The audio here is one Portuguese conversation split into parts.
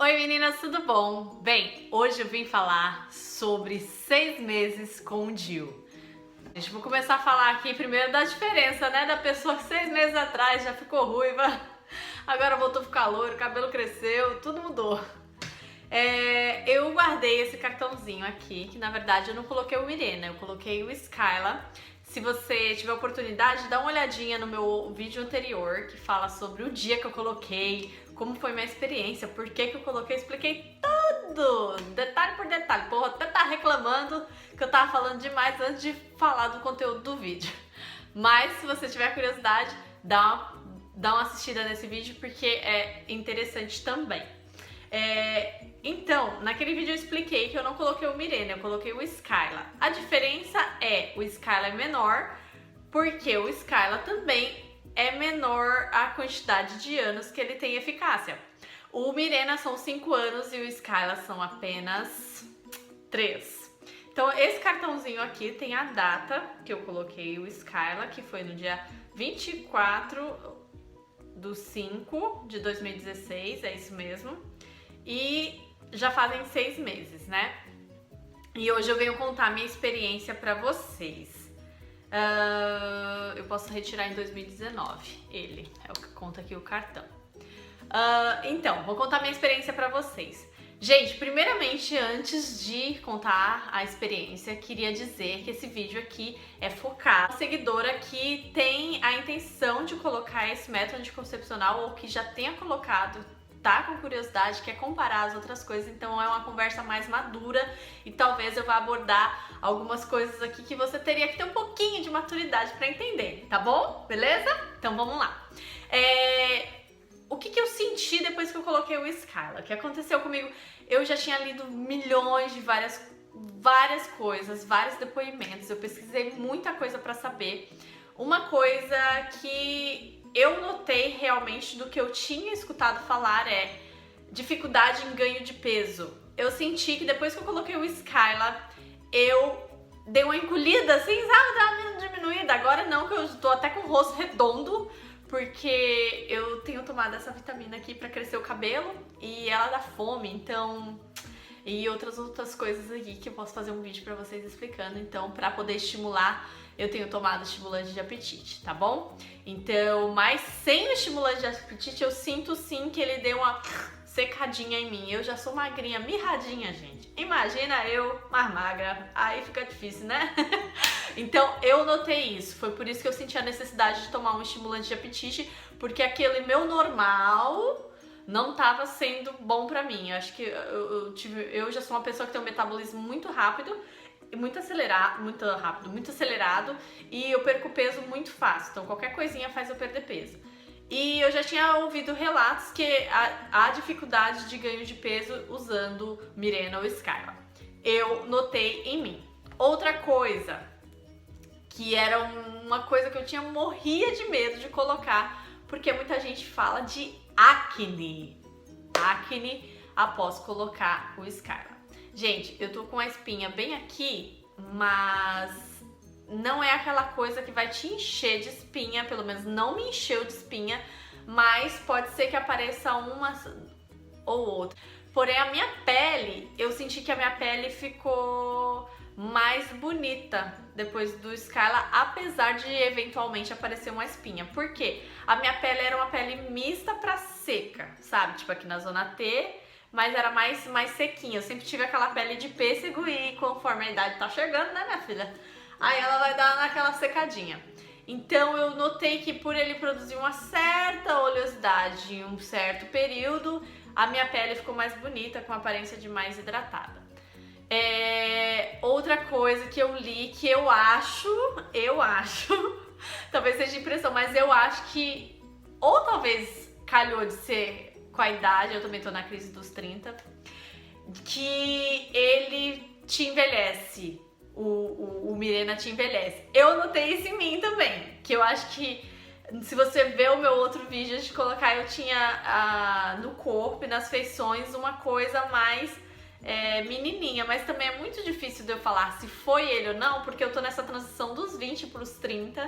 Oi meninas, tudo bom? Bem, hoje eu vim falar sobre 6 meses com o Dil. Gente, vou começar a falar aqui primeiro da diferença, né? Da pessoa que 6 meses atrás já ficou ruiva, agora voltou a ficar loiro, o cabelo cresceu, tudo mudou. Eu guardei esse cartãozinho aqui, que na verdade eu não coloquei o Mirena, eu coloquei o Skyla. Se você tiver oportunidade, dá uma olhadinha no meu vídeo anterior, que fala sobre o dia que eu coloquei, como foi minha experiência, por que eu coloquei, expliquei tudo, detalhe por detalhe. Porra, até tá reclamando que eu tava falando demais antes de falar do conteúdo do vídeo. Mas se você tiver curiosidade, dá uma assistida nesse vídeo, porque é interessante também. Então, naquele vídeo eu expliquei que eu não coloquei o Mirena, eu coloquei o Skyla. A diferença é, o Skyla é menor, porque o Skyla também é menor a quantidade de anos que ele tem eficácia. O Mirena são 5 anos e o Skyla são apenas 3. Então, esse cartãozinho aqui tem a data que eu coloquei o Skyla, que foi no dia 24/5/2016, é isso mesmo. E já fazem 6 meses, né? E hoje eu venho contar a minha experiência pra vocês. Eu posso retirar em 2019, ele é o que conta aqui o cartão. Então, vou contar a minha experiência pra vocês. Gente, primeiramente, antes de contar a experiência, queria dizer que esse vídeo aqui é focado na seguidora que tem a intenção de colocar esse método anticoncepcional ou que já tenha colocado, tá com curiosidade, quer comparar as outras coisas, então é uma conversa mais madura e talvez eu vá abordar algumas coisas aqui que você teria que ter um pouquinho de maturidade para entender, tá bom? Beleza? Então vamos lá. O que eu senti depois que eu coloquei o Skyla? O que aconteceu comigo? Eu já tinha lido milhões de várias coisas, vários depoimentos, eu pesquisei muita coisa para saber. Uma coisa que eu notei realmente do que eu tinha escutado falar é dificuldade em ganho de peso. Eu senti que depois que eu coloquei o Skyla, eu dei uma encolhida assim, sabe? Dá uma diminuída. Agora não, que eu tô até com o rosto redondo, porque eu tenho tomado essa vitamina aqui pra crescer o cabelo e ela dá fome, então... E outras coisas aqui que eu posso fazer um vídeo pra vocês explicando. Então, pra poder estimular, eu tenho tomado estimulante de apetite, tá bom? Então, mas sem o estimulante de apetite, eu sinto sim que ele deu uma secadinha em mim. Eu já sou magrinha, mirradinha, gente. Imagina eu mais magra, aí fica difícil, né? Então, eu notei isso. Foi por isso que eu senti a necessidade de tomar um estimulante de apetite, porque aquele meu normal não estava sendo bom pra mim. Eu acho que eu já sou uma pessoa que tem um metabolismo muito rápido e muito acelerado, e eu perco peso muito fácil. Então qualquer coisinha faz eu perder peso. E eu já tinha ouvido relatos que há dificuldade de ganho de peso usando Mirena ou Skyla. Eu notei em mim. Outra coisa, que era uma coisa que eu morria de medo de colocar, porque muita gente fala de acne após colocar o Skyla. Gente, eu tô com a espinha bem aqui, mas não é aquela coisa que vai te encher de espinha, pelo menos não me encheu de espinha, mas pode ser que apareça uma ou outra. Porém, a minha pele, eu senti que a minha pele ficou mais bonita depois do Skyla, apesar de eventualmente aparecer uma espinha. Por quê? A minha pele era uma pele mista pra seca, sabe? Tipo aqui na zona T, mas era mais sequinha. Eu sempre tive aquela pele de pêssego e conforme a idade tá chegando, né, minha filha? Aí ela vai dar naquela secadinha. Então eu notei que por ele produzir uma certa oleosidade em um certo período, a minha pele ficou mais bonita, com aparência de mais hidratada. Outra coisa que eu li, que eu acho, talvez seja impressão, mas eu acho que, ou talvez calhou de ser com a idade, eu também tô na crise dos 30, que ele te envelhece, o Mirena te envelhece. Eu notei isso em mim também, que eu acho que, se você ver o meu outro vídeo de colocar, eu tinha no corpo e nas feições uma coisa mais menininha, mas também é muito difícil de eu falar se foi ele ou não, porque eu tô nessa transição dos 20 pros 30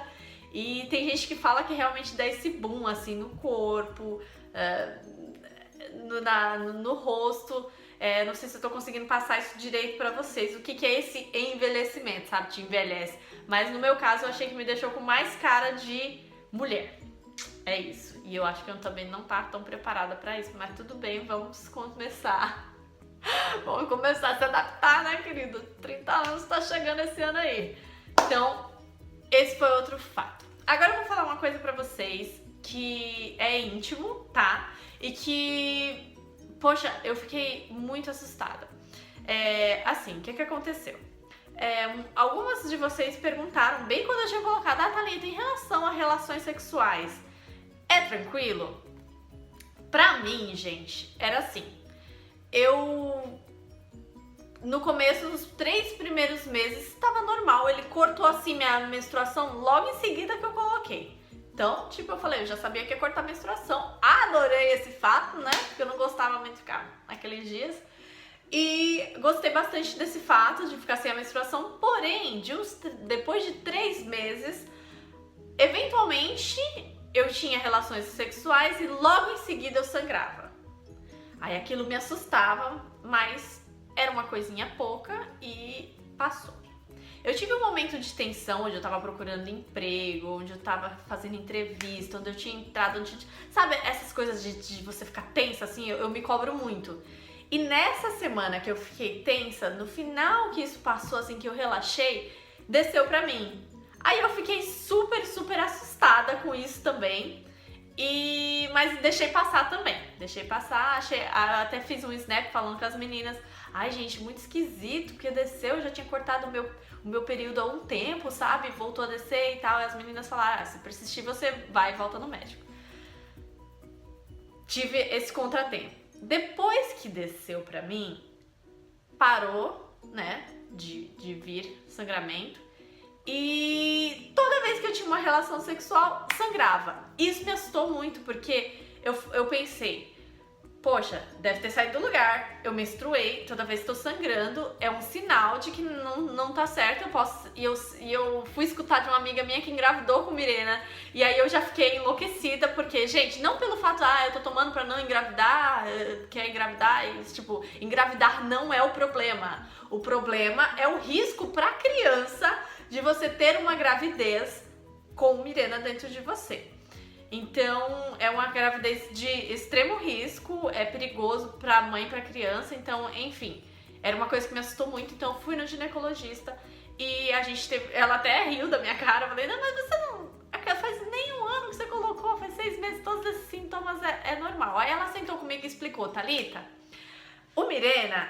e tem gente que fala que realmente dá esse boom assim no corpo. no rosto. Não sei se eu tô conseguindo passar isso direito pra vocês. O que é esse envelhecimento, sabe? Te envelhece. Mas no meu caso, eu achei que me deixou com mais cara de mulher. É isso. E eu acho que eu também não tá tão preparada pra isso. Mas tudo bem, vamos começar. Vamos começar a se adaptar, né, querido? 30 anos tá chegando esse ano aí. Então, esse foi outro fato. Agora eu vou falar uma coisa pra vocês que é íntimo, tá? E que, poxa, eu fiquei muito assustada. Assim, o que aconteceu? Algumas de vocês perguntaram, bem quando eu tinha colocado, Thalita, em relação a relações sexuais, é tranquilo? Pra mim, gente, era assim. No começo, nos 3 primeiros meses, estava normal. Ele cortou assim minha menstruação logo em seguida que eu coloquei. Então, eu falei, eu já sabia que ia cortar a menstruação. Adorei esse fato, né? Porque eu não gostava muito de ficar naqueles dias. E gostei bastante desse fato de ficar sem a menstruação. Porém, depois de 3 meses, eventualmente eu tinha relações sexuais e logo em seguida eu sangrava. Aí aquilo me assustava, mas era uma coisinha pouca e passou. Eu tive um momento de tensão, onde eu tava procurando emprego, onde eu tava fazendo entrevista, onde eu tinha entrado, sabe essas coisas de você ficar tensa, assim, eu me cobro muito. E nessa semana que eu fiquei tensa, no final que isso passou, assim, que eu relaxei, desceu pra mim. Aí eu fiquei super, super assustada com isso também. Mas deixei passar também. Deixei passar, até fiz um snap falando com as meninas. Ai, gente, muito esquisito, porque desceu, eu já tinha cortado o meu período há um tempo, sabe? Voltou a descer e tal. E as meninas falaram, se persistir, você vai e volta no médico. Tive esse contratempo. Depois que desceu pra mim, parou, né, de vir sangramento. E toda vez que eu tinha uma relação sexual, sangrava. Isso me assustou muito, porque eu pensei, poxa, deve ter saído do lugar, eu menstruei, toda vez que tô sangrando, é um sinal de que não tá certo, eu fui escutar de uma amiga minha que engravidou com Mirena, e aí eu já fiquei enlouquecida, porque, gente, não pelo fato, eu tô tomando pra não engravidar, quer engravidar, engravidar não é o problema é o risco pra criança de você ter uma gravidez com Mirena dentro de você. Então, é uma gravidez de extremo risco, é perigoso pra mãe e pra criança. Então, enfim, era uma coisa que me assustou muito. Então, eu fui no ginecologista e ela até riu da minha cara. Eu falei, não, mas você não... Faz nem um ano que você colocou, faz 6 meses, todos esses sintomas é normal. Aí ela sentou comigo e explicou, Thalita, o Mirena...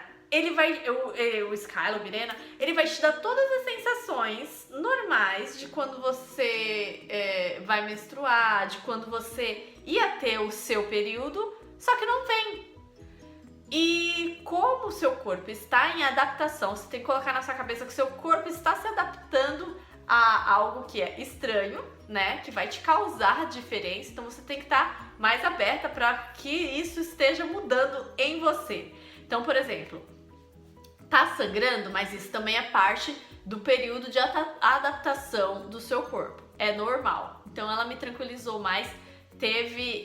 o Skyla, o Mirena, ele vai te dar todas as sensações normais de quando você vai menstruar, de quando você ia ter o seu período, só que não vem. E como o seu corpo está em adaptação, você tem que colocar na sua cabeça que o seu corpo está se adaptando a algo que é estranho, né, que vai te causar diferença, então você tem que estar mais aberta para que isso esteja mudando em você. Então, por exemplo, tá sangrando, mas isso também é parte do período de adaptação do seu corpo. É normal. Então ela me tranquilizou mais, teve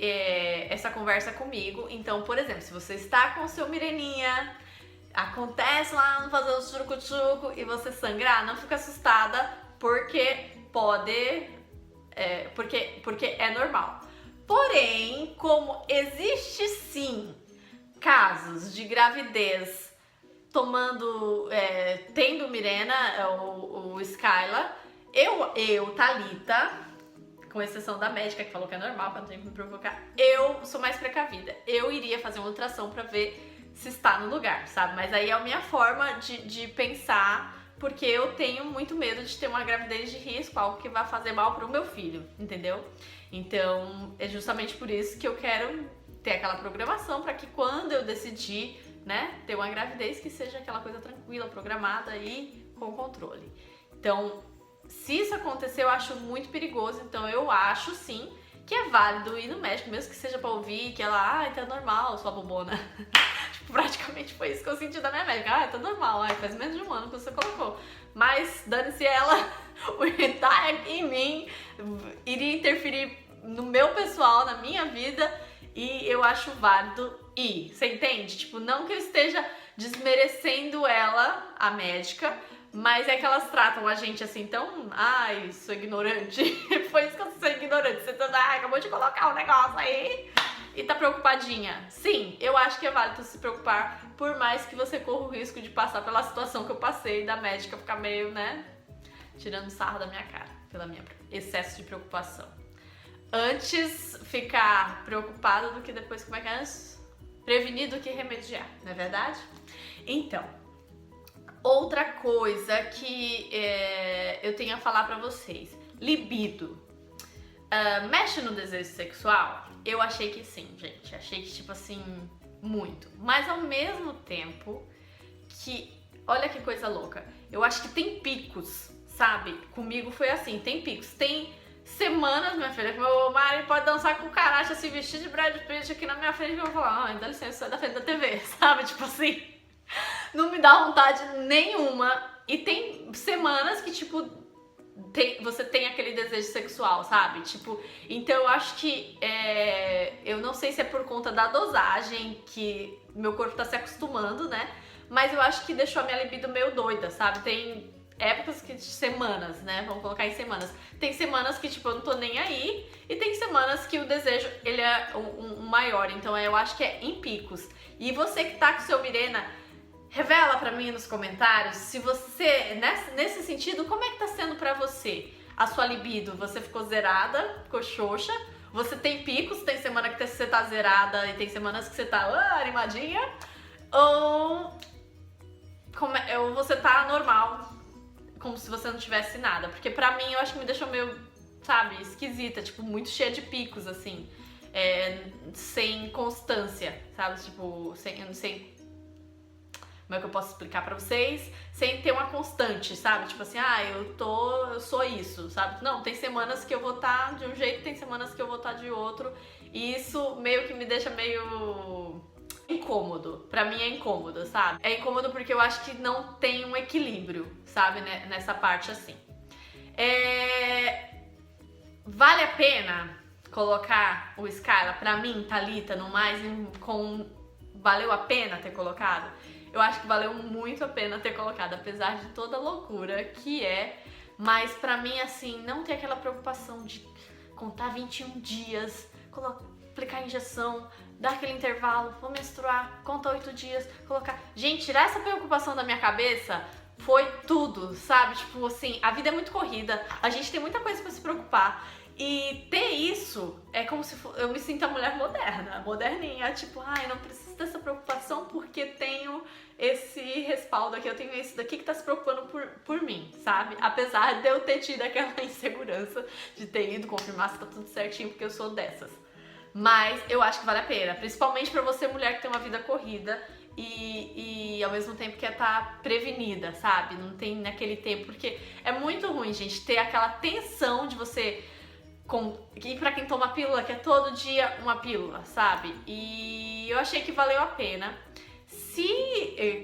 essa conversa comigo. Então, por exemplo, se você está com o seu Mireninha, acontece lá no fazer o churucu-churucu e você sangrar, não fica assustada, porque porque é normal. Porém, como existe sim casos de gravidez tendo Mirena, o Skyla, eu, Thalita, com exceção da médica que falou que é normal, pra não ter que me provocar, eu sou mais precavida. Eu iria fazer uma ultrassom pra ver se está no lugar, sabe? Mas aí é a minha forma de pensar, porque eu tenho muito medo de ter uma gravidez de risco, algo que vai fazer mal pro meu filho, entendeu? Então, é justamente por isso que eu quero ter aquela programação pra que quando eu decidir, né, ter uma gravidez, que seja aquela coisa tranquila, programada e com controle. Então, se isso acontecer, eu acho muito perigoso. Então, eu acho sim que é válido ir no médico, mesmo que seja pra ouvir que ela, então é normal, sua bobona. Praticamente foi isso que eu senti da minha médica. Tá normal, faz menos de um ano que você colocou. Mas, dane-se ela, o irritar em mim iria interferir no meu pessoal, na minha vida, e eu acho válido ir, você entende? Tipo, não que eu esteja desmerecendo ela, a médica, mas é que elas tratam a gente assim tão... Ai, sou ignorante. Foi isso que eu sou ignorante. Você acabou de colocar um negócio aí e tá preocupadinha. Sim, eu acho que é válido se preocupar, por mais que você corra o risco de passar pela situação que eu passei, da médica ficar meio, né, tirando sarro da minha cara, pela minha excesso de preocupação. Antes ficar preocupado do que depois, como é que é? Prevenir do que remediar, não é verdade? Então, outra coisa que eu tenho a falar pra vocês. Libido. Mexe no desejo sexual? Eu achei que sim, gente. Achei que, tipo assim, muito. Mas ao mesmo tempo que... Olha que coisa louca. Eu acho que tem picos, sabe? Comigo foi assim, tem picos. Tem semanas, minha filha, que meu marido pode dançar com o caracha, se vestir de Brad Pitt aqui na minha frente e eu vou falar, ai, dá licença, sai da frente da TV, sabe? Tipo assim, não me dá vontade nenhuma. E tem semanas que, tipo, você tem aquele desejo sexual, sabe? Tipo, então eu acho que eu não sei se é por conta da dosagem que meu corpo tá se acostumando, né? Mas eu acho que deixou a minha libido meio doida, sabe? Tem épocas que, semanas, né? Vamos colocar em semanas. Tem semanas que, tipo, eu não tô nem aí. E tem semanas que o desejo, ele é um maior. Então eu acho que é em picos. E você que tá com o seu Mirena, revela pra mim nos comentários se você, nesse sentido, como é que tá sendo pra você a sua libido? Você ficou zerada, ficou xoxa? Você tem picos, tem semana que você tá zerada e tem semanas que você tá animadinha? Ou você tá normal, como se você não tivesse nada? Porque pra mim, eu acho que me deixou meio, sabe, esquisita, tipo, muito cheia de picos, assim, sem constância, sabe? Tipo, sem como é que eu posso explicar pra vocês? Sem ter uma constante, sabe? Tipo assim, eu sou isso, sabe? Não, tem semanas que eu vou estar de um jeito, tem semanas que eu vou estar de outro. E isso meio que me deixa meio incômodo. Pra mim é incômodo, sabe? É incômodo porque eu acho que não tem um equilíbrio, sabe? Nessa parte assim. Vale a pena colocar o Skyla? Pra mim, Thalita, no mais, valeu a pena ter colocado? Eu acho que valeu muito a pena ter colocado, apesar de toda a loucura que é. Mas pra mim, assim, não ter aquela preocupação de contar 21 dias, aplicar a injeção, dar aquele intervalo, vou menstruar, conta 8 dias, colocar... Gente, tirar essa preocupação da minha cabeça foi tudo, sabe? Tipo assim, a vida é muito corrida, a gente tem muita coisa pra se preocupar. E ter isso é como se eu me sinto a mulher moderna, moderninha, tipo, não preciso dessa preocupação porque tenho esse respaldo aqui, eu tenho esse daqui que tá se preocupando por mim, sabe? Apesar de eu ter tido aquela insegurança de ter ido confirmar se tá tudo certinho, porque eu sou dessas. Mas eu acho que vale a pena, principalmente pra você, mulher que tem uma vida corrida e ao mesmo tempo quer estar prevenida, sabe? Não tem naquele tempo, porque é muito ruim, gente, ter aquela tensão de você... E pra quem toma pílula, que é todo dia uma pílula, sabe? E eu achei que valeu a pena.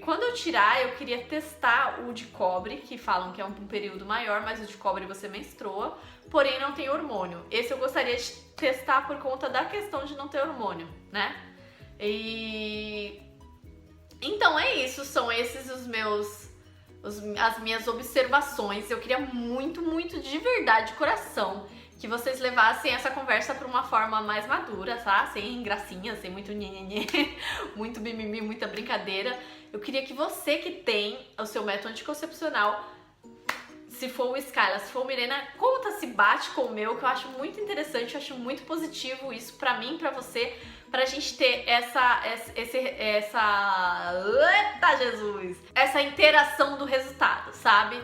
Quando eu tirar, eu queria testar o de cobre, que falam que é um período maior, mas o de cobre você menstrua, porém não tem hormônio. Esse eu gostaria de testar por conta da questão de não ter hormônio, né? Então é isso, são esses as minhas observações. Eu queria muito, muito de verdade, de coração, que vocês levassem essa conversa para uma forma mais madura, tá? Sem gracinha, sem muito nhenhenhê, muito mimimi, muita brincadeira. Eu queria que você que tem o seu método anticoncepcional, se for o Skyla, se for o Mirena, conta se bate com o meu, que eu acho muito interessante, eu acho muito positivo isso pra mim, pra você, pra gente ter eita Jesus! Essa interação do resultado, sabe?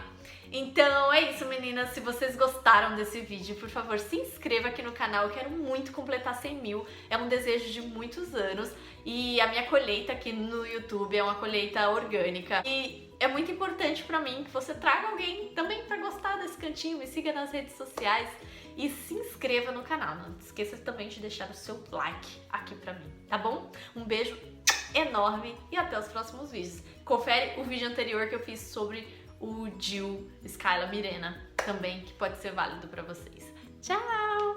Então é isso, meninas. Se vocês gostaram desse vídeo, por favor, se inscreva aqui no canal. Eu quero muito completar 100 mil. É um desejo de muitos anos. E a minha colheita aqui no YouTube é uma colheita orgânica. E é muito importante pra mim que você traga alguém também pra gostar desse cantinho. Me siga nas redes sociais e se inscreva no canal. Não esqueça também de deixar o seu like aqui pra mim, tá bom? Um beijo enorme e até os próximos vídeos. Confere o vídeo anterior que eu fiz sobre o DIU Skyla Mirena também, que pode ser válido pra vocês. Tchau!